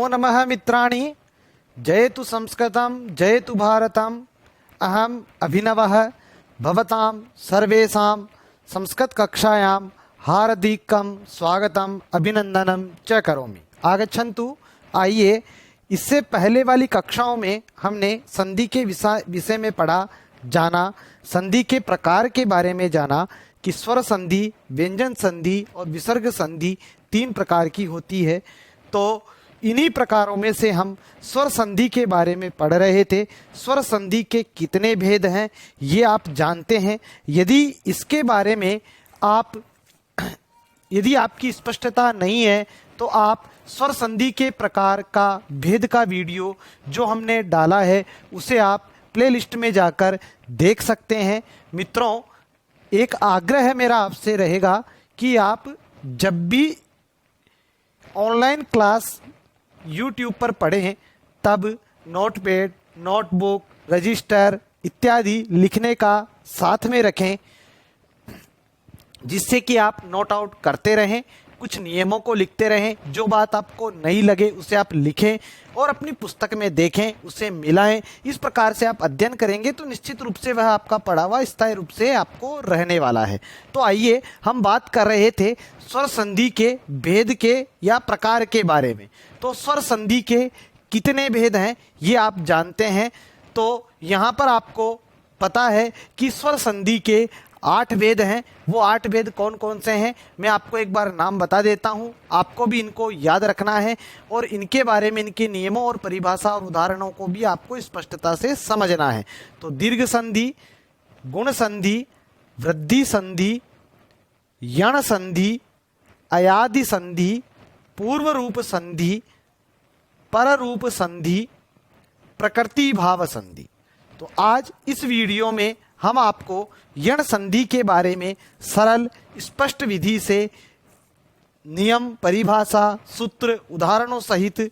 नमः मित्राणि, जयतु संस्कृतं जयतु भारतम्। अहम् अभिनवः भवतां सर्वेषां संस्कृतकक्षायां हार्दिकं स्वागतम् अभिनंदनं च करोमि। आगच्छन्तु। आइए, इससे पहले वाली कक्षाओं में हमने संधि के विषय में पढ़ा, जाना, संधि के प्रकार के बारे में जाना कि स्वर संधि, व्यंजन संधि और विसर्ग संधि 3 प्रकार की होती है। तो इन्हीं प्रकारों में से हम स्वर संधि के बारे में पढ़ रहे थे। स्वर संधि के कितने भेद हैं ये आप जानते हैं। यदि आपकी स्पष्टता नहीं है तो आप स्वर संधि के प्रकार का भेद का वीडियो जो हमने डाला है उसे आप प्लेलिस्ट में जाकर देख सकते हैं। मित्रों, एक आग्रह मेरा आपसे रहेगा कि आप जब भी ऑनलाइन क्लास YouTube पर पढ़ें तब नोटपैड, नोटबुक, रजिस्टर इत्यादि लिखने का साथ में रखें, जिससे कि आप नोट आउट करते रहें, कुछ नियमों को लिखते रहें। जो बात आपको नहीं लगे उसे आप लिखें और अपनी पुस्तक में देखें, उसे मिलाएं। इस प्रकार से आप अध्ययन करेंगे तो निश्चित रूप से वह आपका पढ़ा हुआ स्थायी रूप से आपको रहने वाला है। तो आइए, हम बात कर रहे थे स्वर संधि के भेद के या प्रकार के बारे में। तो स्वर संधि के कितने भेद हैं ये आप जानते हैं। तो यहाँ पर आपको पता है कि स्वर संधि के 8 भेद हैं। वो 8 भेद कौन कौन से हैं मैं आपको एक बार नाम बता देता हूँ। आपको भी इनको याद रखना है और इनके बारे में, इनके नियमों और परिभाषा और उदाहरणों को भी आपको स्पष्टता से समझना है। तो दीर्घ संधि, गुण संधि, वृद्धि संधि, यण संधि, अयादि संधि, पूर्व रूप संधि, पर रूप संधि, प्रकृति भाव संधि। तो आज इस वीडियो में हम आपको यण संधि के बारे में सरल स्पष्ट विधि से नियम, परिभाषा, सूत्र, उदाहरणों सहित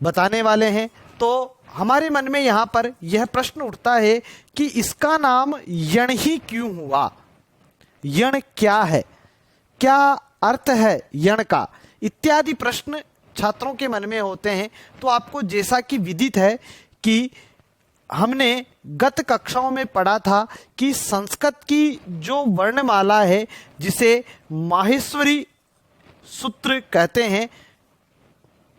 बताने वाले हैं। तो हमारे मन में यहाँ पर यह प्रश्न उठता है कि इसका नाम यण ही क्यों हुआ? यण क्या है, क्या अर्थ है यण का, इत्यादि प्रश्न छात्रों के मन में होते हैं। तो आपको जैसा कि विदित है कि हमने गत कक्षाओं में पढ़ा था कि संस्कृत की जो वर्णमाला है जिसे माहेश्वरी सूत्र कहते हैं,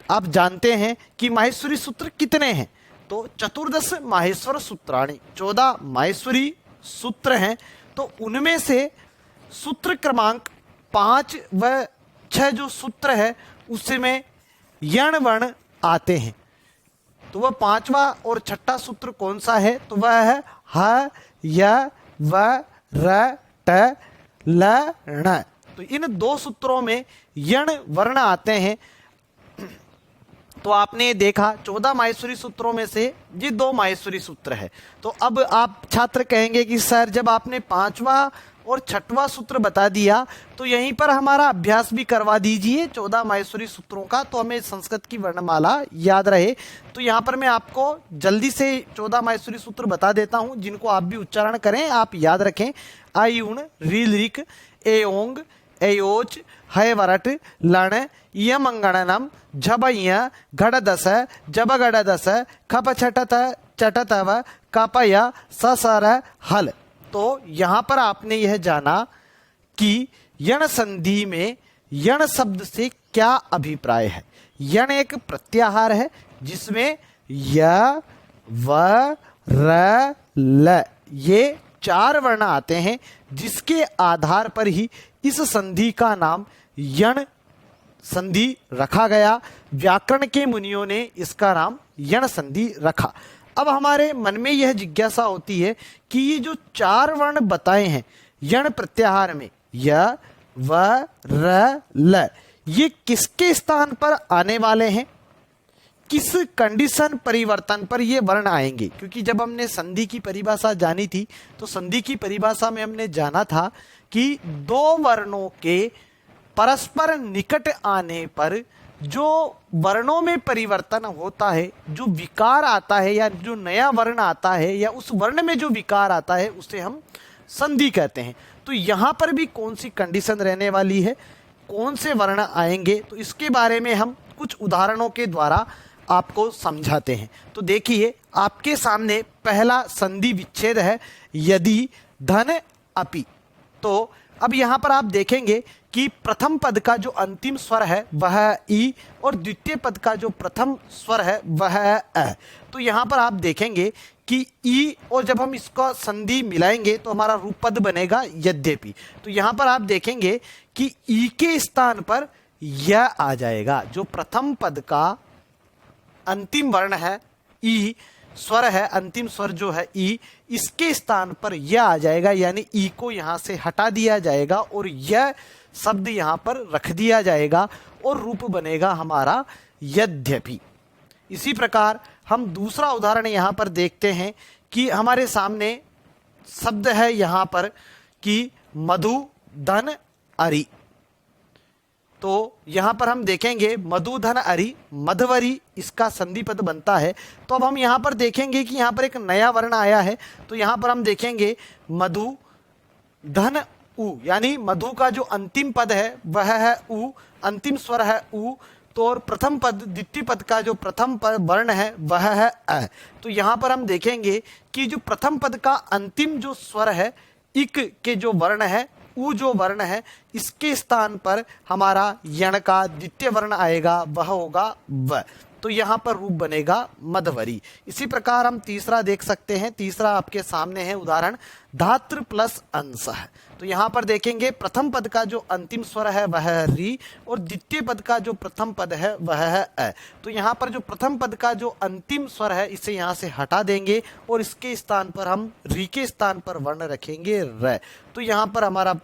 आप जानते हैं कि माहेश्वरी सूत्र कितने हैं। तो 14 माहेश्वर सूत्राणि, 14 माहेश्वरी सूत्र हैं। तो उनमें से सूत्र क्रमांक 5 व 6 जो सूत्र है उसमें यण वर्ण आते हैं। तो वह 5वां और 6ठा सूत्र कौन सा है? तो वह है ह, य, व, र, ट, ल, ण। तो इन 2 सूत्रों में यण वर्ण आते हैं। तो आपने देखा 14 माहेश्वरी सूत्रों में से ये 2 माहेश्वरी सूत्र है। तो अब आप छात्र कहेंगे कि सर, जब आपने 5वां और 6वां सूत्र बता दिया तो यहीं पर हमारा अभ्यास भी करवा दीजिए 14 माहेश्वरी सूत्रों का, तो हमें संस्कृत की वर्णमाला याद रहे। तो यहाँ पर मैं आपको जल्दी से 14 माहेश्वरी सूत्र बता देता हूँ, जिनको आप भी उच्चारण करें, आप याद रखें। आयुण, रील, रिक, एओंग, एयोच, हैवरट, लण, यमंगणनम, झबय, घड़दस, जबगड़दस, खप छटत, चटतव, कपय, ससर, हल। तो यहाँ पर आपने यह जाना कि यण संधि में यण शब्द से क्या अभिप्राय है। यण एक प्रत्याहार है जिसमें य, व, र, ल ये 4 वर्ण आते हैं, जिसके आधार पर ही इस संधि का नाम यण संधि रखा गया। व्याकरण के मुनियों ने इसका नाम यण संधि रखा। अब हमारे मन में यह जिज्ञासा होती है कि ये जो 4 वर्ण बताए हैं यण प्रत्याहार में य, व, र, ल, ये किसके स्थान पर आने वाले हैं, किस कंडीशन परिवर्तन पर ये वर्ण आएंगे? क्योंकि जब हमने संधि की परिभाषा जानी थी तो संधि की परिभाषा में हमने जाना था कि 2 वर्णों के परस्पर निकट आने पर जो वर्णों में परिवर्तन होता है, जो विकार आता है या जो नया वर्ण आता है या उस वर्ण में जो विकार आता है उसे हम संधि कहते हैं। तो यहाँ पर भी कौन सी कंडीशन रहने वाली है, कौन से वर्ण आएंगे, तो इसके बारे में हम कुछ उदाहरणों के द्वारा आपको समझाते हैं। तो देखिए आपके सामने पहला संधि विच्छेद है, यदि धन अपि। तो अब यहाँ पर आप देखेंगे कि प्रथम पद का जो अंतिम स्वर है वह ई और द्वितीय पद का जो प्रथम स्वर है वह अ। तो यहाँ पर आप देखेंगे कि ई और जब हम इसका संधि मिलाएंगे तो हमारा रूप पद बनेगा यद्यपि। तो यहाँ पर आप देखेंगे कि ई के स्थान पर यह आ जाएगा। जो प्रथम पद का अंतिम वर्ण है ई, स्वर है, अंतिम स्वर जो है ई, इसके स्थान पर यह आ जाएगा, यानी ई को यहां से हटा दिया जाएगा और यह शब्द यहां पर रख दिया जाएगा और रूप बनेगा हमारा यद्यपि। इसी प्रकार हम दूसरा उदाहरण यहां पर देखते हैं कि हमारे सामने शब्द है यहां पर कि मधु धन अरि। तो यहां पर हम देखेंगे मधु धन अरि, मधवरी इसका संधि पद बनता है। तो अब हम यहां पर देखेंगे कि यहां पर एक नया वर्ण आया है। तो यहां पर हम देखेंगे मधु धन उ, यानी मधु का जो अंतिम पद है वह है उ, अंतिम स्वर है उ। तो और प्रथम पद, द्वितीय पद का जो प्रथम पद वर्ण है वह है अ। तो यहां पर हम देखेंगे कि जो प्रथम पद का अंतिम जो स्वर है इक के जो वर्ण है, उ जो वर्ण है, इसके स्थान पर हमारा यण का द्वितीय वर्ण आएगा, वह होगा व। तो यहाँ पर रूप बनेगा मधवरी। इसी प्रकार हम तीसरा देख सकते हैं। तीसरा आपके सामने है उदाहरण धात्र प्लस अंशः। तो यहाँ पर देखेंगे प्रथम पद का जो अंतिम स्वर है वह है री और द्वितीय पद का जो प्रथम पद है वह है अ। तो यहाँ पर जो प्रथम पद का जो अंतिम स्वर है इसे यहाँ से हटा देंगे और इसके स्थान पर हम री के स्थान पर वर्ण रखेंगे र। तो यहाँ पर हमारा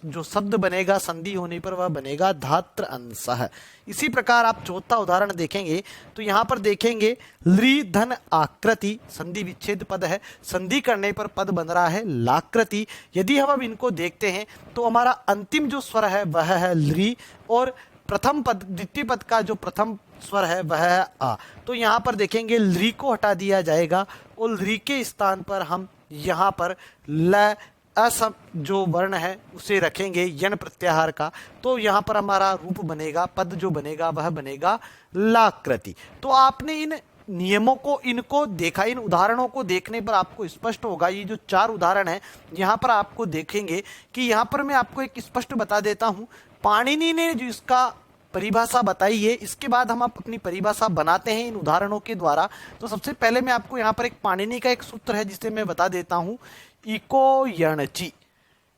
जो शब्द बनेगा संधि होने पर वह बनेगा धात्र अंशः। इसी प्रकार आप चौथा उदाहरण देखेंगे तो यहाँ पर देखेंगे लृ धन आकृति, संधि विच्छेद पद है, संधि करने पर पद बन रहा है लाकृति। यदि हम अब इनको देखते हैं तो हमारा अंतिम जो स्वर है वह है लृ और प्रथम पद, द्वितीय पद का जो प्रथम स्वर है वह है आ। तो यहाँ पर देखेंगे लृ को हटा दिया जाएगा और लृ के स्थान पर हम यहाँ पर ल असम जो वर्ण है उसे रखेंगे यण प्रत्याहार का। तो यहाँ पर हमारा रूप बनेगा, पद जो बनेगा वह बनेगा लाकृति। तो आपने इन नियमों को, इनको देखा, इन उदाहरणों को देखने पर आपको स्पष्ट होगा। ये जो चार उदाहरण है यहाँ पर आपको देखेंगे कि यहाँ पर मैं आपको एक स्पष्ट बता देता हूँ। पाणिनि ने जो इसका परिभाषा बताई है, इसके बाद हम अपनी परिभाषा बनाते हैं इन उदाहरणों के द्वारा। तो सबसे पहले मैं आपको यहाँ पर एक पाणिनि का एक सूत्र है जिसे मैं बता देता हूँ। इको यणचि,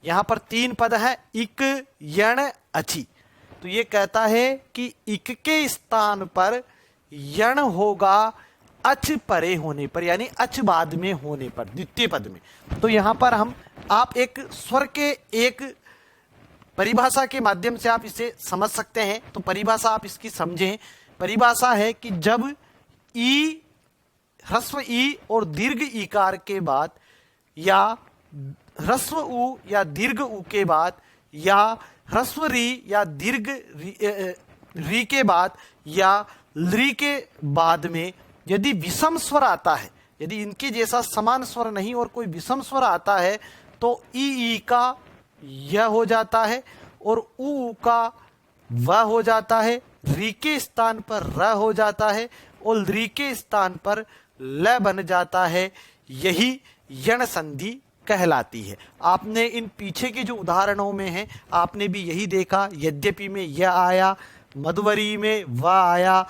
यहाँ पर तीन पद है इक यण अचि। तो ये कहता है कि इक के स्थान पर यण होगा अच परे होने पर, यानी अच बाद में होने पर, द्वितीय पद में। तो यहाँ पर हम आप एक स्वर के एक परिभाषा के माध्यम से आप इसे समझ सकते हैं। तो परिभाषा आप इसकी समझें। परिभाषा है कि जब ई, ह्रस्व ई और दीर्घ ईकार के बाद या ह्रस्व उ या दीर्घ उ के बाद या ह्रस्व री या दीर्घ री के बाद या लृ के बाद में यदि विषम स्वर आता है, यदि इनके जैसा समान स्वर नहीं और कोई विषम स्वर आता है तो ई का यह हो जाता है और उ का वह हो जाता है, री के स्थान पर र हो जाता है और लृ के स्थान पर ल बन जाता है। यही यण संधि कहलाती है। आपने इन पीछे के जो उदाहरणों में है आपने भी यही देखा। यद्यपि में यह आया, मधुवरी में वह आया,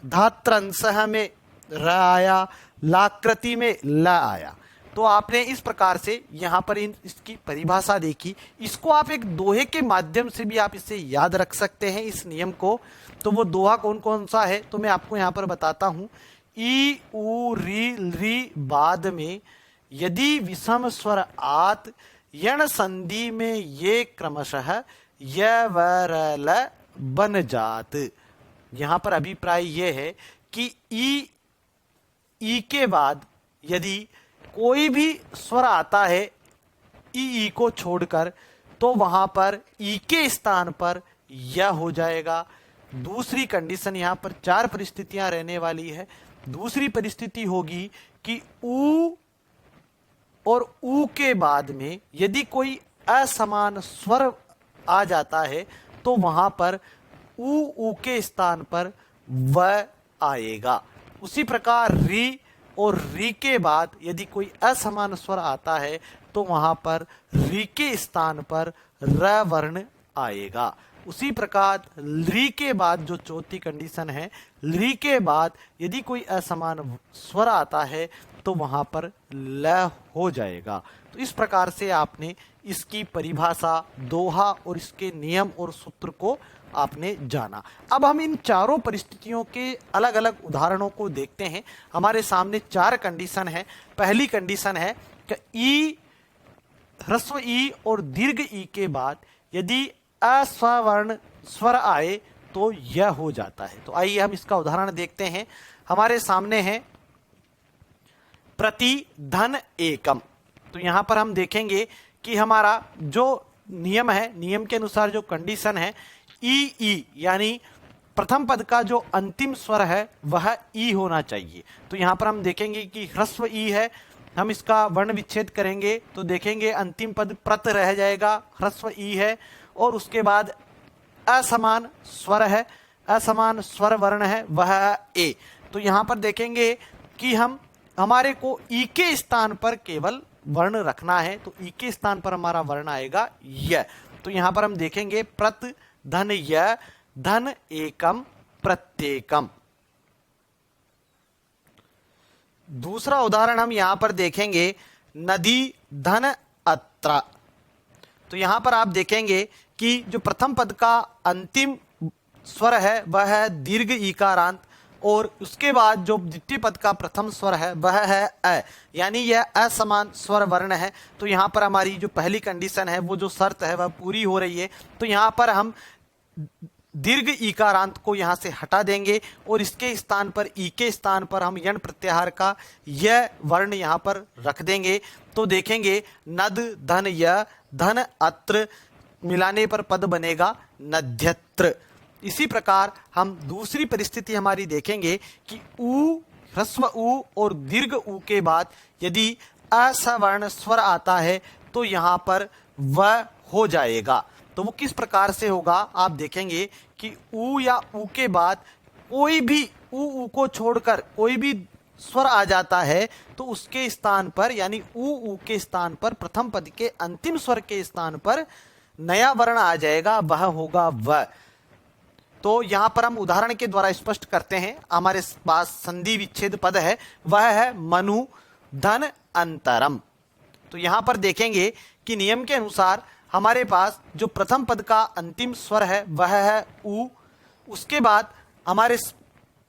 धात्रंशः में र आया, लाकृति में ल आया। तो आपने इस प्रकार से यहाँ पर इसकी परिभाषा देखी। इसको आप एक दोहे के माध्यम से भी आप इसे याद रख सकते हैं इस नियम को। तो वो दोहा कौन कौन सा है तो मैं आपको यहाँ पर बताता हूँ। ई उ री लृ बाद में यदि विषम स्वर आत यण संधि में ये क्रमशः य व र ल बन जात। यहाँ पर अभिप्राय ये है कि ई के बाद यदि कोई भी स्वर आता है ई को छोड़कर तो वहां पर ई के स्थान पर य हो जाएगा। दूसरी कंडीशन, यहाँ पर चार परिस्थितियां रहने वाली है। दूसरी परिस्थिति होगी कि उ और उ के बाद में यदि कोई असमान स्वर आ जाता है तो वहां पर ऊ के स्थान पर व आएगा। उसी प्रकार री और री के बाद यदि कोई असमान स्वर आता है तो वहां पर री के स्थान पर र वर्ण आएगा। उसी प्रकार री के बाद जो चौथी कंडीशन है, री के बाद यदि कोई असमान स्वर आता है तो वहां पर ल हो जाएगा। तो इस प्रकार से आपने इसकी परिभाषा, दोहा और इसके नियम और सूत्र को आपने जाना। अब हम इन चारों परिस्थितियों के अलग अलग उदाहरणों को देखते हैं। हमारे सामने 4 कंडीशन है। पहली कंडीशन है कि ई, ह्रस्व ई और दीर्घ ई के बाद यदि अस्वर्ण स्वर आए तो यह हो जाता है। तो आइए हम इसका उदाहरण देखते हैं। हमारे सामने है प्रति धन एकम। तो यहां पर हम देखेंगे कि हमारा जो नियम है, नियम के अनुसार जो कंडीशन है, ई यानी प्रथम पद का जो अंतिम स्वर है वह ई होना चाहिए। तो यहां पर हम देखेंगे कि ह्रस्व ई है, हम इसका वर्ण विच्छेद करेंगे तो देखेंगे अंतिम पद प्रत रह जाएगा, ह्रस्व ई है, और उसके बाद असमान स्वर है, असमान स्वर वर्ण है वह ए। तो यहां पर देखेंगे कि हमारे को ई के स्थान पर केवल वर्ण रखना है, तो ई के स्थान पर हमारा वर्ण आएगा य। तो यहां पर हम देखेंगे प्रत धन य धन एकम प्रत्येकम। दूसरा उदाहरण हम यहां पर देखेंगे नदी धन अत्र। तो यहां पर आप देखेंगे कि जो प्रथम पद का अंतिम स्वर है वह है दीर्घ ईकारांत, और उसके बाद जो द्वितीय पद का प्रथम स्वर है वह है अ, यानी यह असमान स्वर वर्ण है। तो यहाँ पर हमारी जो पहली कंडीशन है, वो जो शर्त है वह पूरी हो रही है। तो यहाँ पर हम दीर्घ ईकारांत को यहाँ से हटा देंगे और इसके स्थान पर ई के स्थान पर हम यण प्रत्याहार का यह वर्ण यहाँ पर रख देंगे। तो देखेंगे नद धन य धन अत्र, मिलाने पर पद बनेगा नद्यत्र। इसी प्रकार हम दूसरी परिस्थिति हमारी देखेंगे कि ऊ, ह्रस्व ऊ और दीर्घ ऊ के बाद यदि असवर्ण स्वर आता है तो यहाँ पर व हो जाएगा। तो वो किस प्रकार से होगा, आप देखेंगे कि ऊ या ऊ के बाद कोई भी ऊ को छोड़कर कोई भी स्वर आ जाता है तो उसके स्थान पर, यानी ऊ के स्थान पर प्रथम पद के अंतिम स्वर के स्थान पर नया वर्ण आ जाएगा, वह होगा व। तो यहां पर हम उदाहरण के द्वारा स्पष्ट करते हैं। हमारे पास संधि विच्छेद पद है, वह है मनु धन अंतरम। तो यहां पर देखेंगे कि नियम के अनुसार हमारे पास जो प्रथम पद का अंतिम स्वर है वह है ऊ, उसके बाद हमारे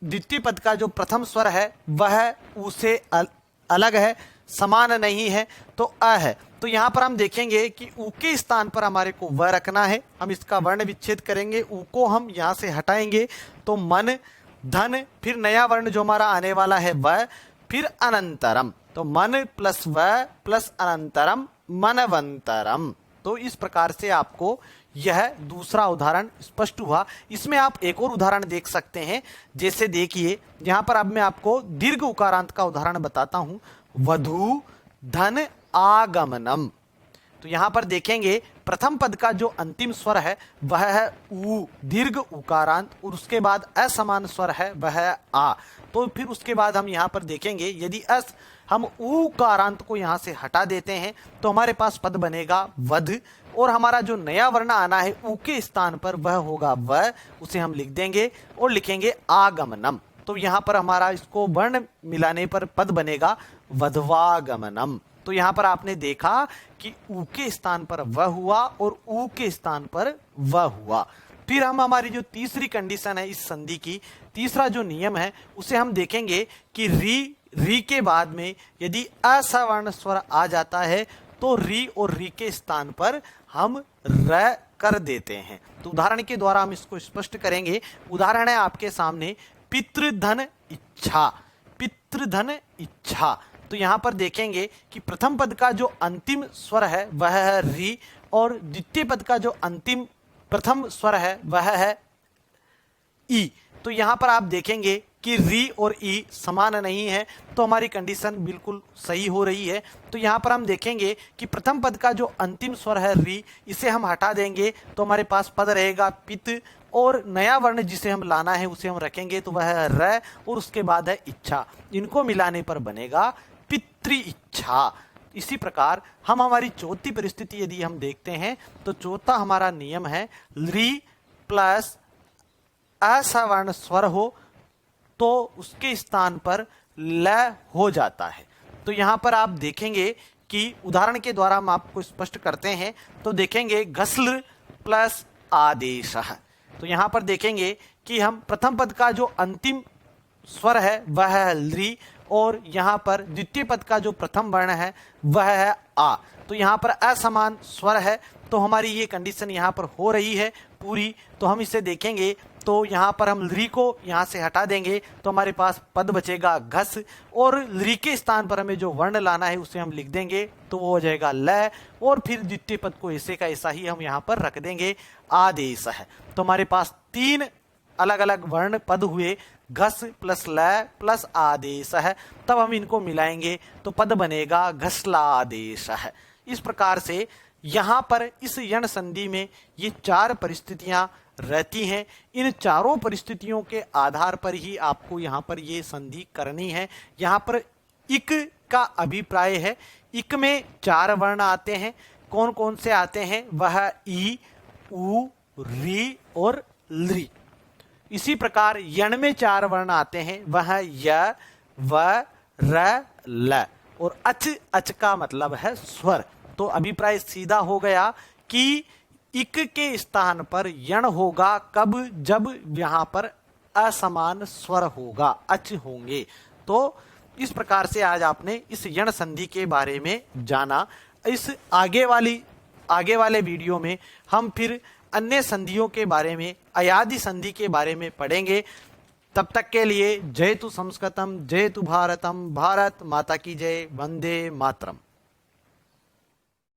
द्वितीय पद का जो प्रथम स्वर है वह ऊ से अलग है, समान नहीं है, तो अ है। तो यहाँ पर हम देखेंगे कि ऊ के स्थान पर हमारे को व रखना है। हम इसका वर्ण विच्छेद करेंगे, ऊ को हम यहाँ से हटाएंगे तो मन धन, फिर नया वर्ण जो हमारा आने वाला है व, फिर अनंतरम। तो मन प्लस व प्लस अनंतरम मनवंतरम। तो इस प्रकार से आपको यह दूसरा उदाहरण स्पष्ट हुआ। इसमें आप एक और उदाहरण देख सकते हैं। जैसे देखिए यहाँ पर अब मैं आपको दीर्घ उकारांत का उदाहरण बताता हूँ। वधु धन आगमनम। तो यहाँ पर देखेंगे प्रथम पद का जो अंतिम स्वर है वह है ऊ, दीर्घ उकारांत, और उसके बाद असमान स्वर है वह है आ। तो फिर उसके बाद हम यहाँ पर देखेंगे यदि हम ऊ कारांत को यहाँ से हटा देते हैं तो हमारे पास पद बनेगा वध, और हमारा जो नया वर्ण आना है ऊ के स्थान पर वह होगा व, उसे हम लिख देंगे और लिखेंगे आगमनम। तो यहाँ पर हमारा इसको वर्ण मिलाने पर पद बनेगा वधवागमनम। तो यहाँ पर आपने देखा कि ऊ के स्थान पर व हुआ और ऊ के स्थान पर व हुआ। फिर हम हमारी जो तीसरी कंडीशन है इस संधि की, तीसरा जो नियम है उसे हम देखेंगे कि री के बाद में यदि असवर्ण स्वर आ जाता है तो री और री के स्थान पर हम र कर देते हैं। तो उदाहरण के द्वारा हम इसको स्पष्ट करेंगे। उदाहरण है आपके सामने पितृधन इच्छा, पितृधन इच्छा। तो यहाँ पर देखेंगे कि प्रथम पद का जो अंतिम स्वर है वह है री, और द्वितीय पद का जो अंतिम प्रथम स्वर है वह है ई। तो यहाँ पर आप देखेंगे कि री और ई समान नहीं है, तो हमारी कंडीशन बिल्कुल सही हो रही है। तो यहाँ पर हम देखेंगे कि प्रथम पद का जो अंतिम स्वर है री, इसे हम हटा देंगे तो हमारे पास पद रहेगा पित, और नया वर्ण जिसे हम लाना है उसे हम रखेंगे तो वह है र, और उसके बाद है इच्छा। इनको मिलाने पर बनेगा पितृ इच्छा। इसी प्रकार हम हमारी चौथी परिस्थिति यदि हम देखते हैं तो चौथा हमारा नियम है री प्लस असवर्ण स्वर हो तो उसके स्थान पर ल हो जाता है। तो यहाँ पर आप देखेंगे कि उदाहरण के द्वारा हम आपको स्पष्ट करते हैं तो देखेंगे घस्ल प्लस आदेश। तो यहाँ पर देखेंगे कि हम प्रथम पद का जो अंतिम स्वर है वह है री, और यहाँ पर द्वितीय पद का जो प्रथम वर्ण है वह है आ। तो यहाँ पर असमान स्वर है, तो हमारी ये कंडीशन यहाँ पर हो रही है पूरी। तो हम इसे देखेंगे तो यहाँ पर हम री को यहाँ से हटा देंगे तो हमारे पास पद बचेगा घस, और री के स्थान पर हमें जो वर्ण लाना है उसे हम लिख देंगे तो वो हो जाएगा ल, और फिर द्वितीय पद को ऐसे का ऐसा ही हम यहाँ पर रख देंगे आदेश है। तो हमारे पास तीन अलग अलग वर्ण पद हुए, घस प्लस ल प्लस आदेश है। तब हम इनको मिलाएंगे तो पद बनेगा घसला आदेश है। इस प्रकार से यहाँ पर इस यण संधि में ये चार परिस्थितियां रहती हैं। इन चारों परिस्थितियों के आधार पर ही आपको यहाँ पर ये संधि करनी है। यहाँ पर इक का अभिप्राय है, इक में चार वर्ण आते हैं। कौन कौन से आते हैं? वह ई, उ, री और लृ। इसी प्रकार यण में चार वर्ण आते हैं, वह य, व, र, ल, और अच, अच का मतलब है स्वर। तो अभिप्राय सीधा हो गया कि इक के स्थान पर यण होगा कब? जब यहाँ पर असमान स्वर होगा, अच होंगे। तो इस प्रकार से आज आपने इस यण संधि के बारे में जाना। इस आगे वाले वीडियो में हम फिर अन्य संधियों के बारे में, अयादि संधि के बारे में पढ़ेंगे। तब तक के लिए जय तु संस्कृतम, जय तु भारतम, भारत माता की जय, वंदे मातरम।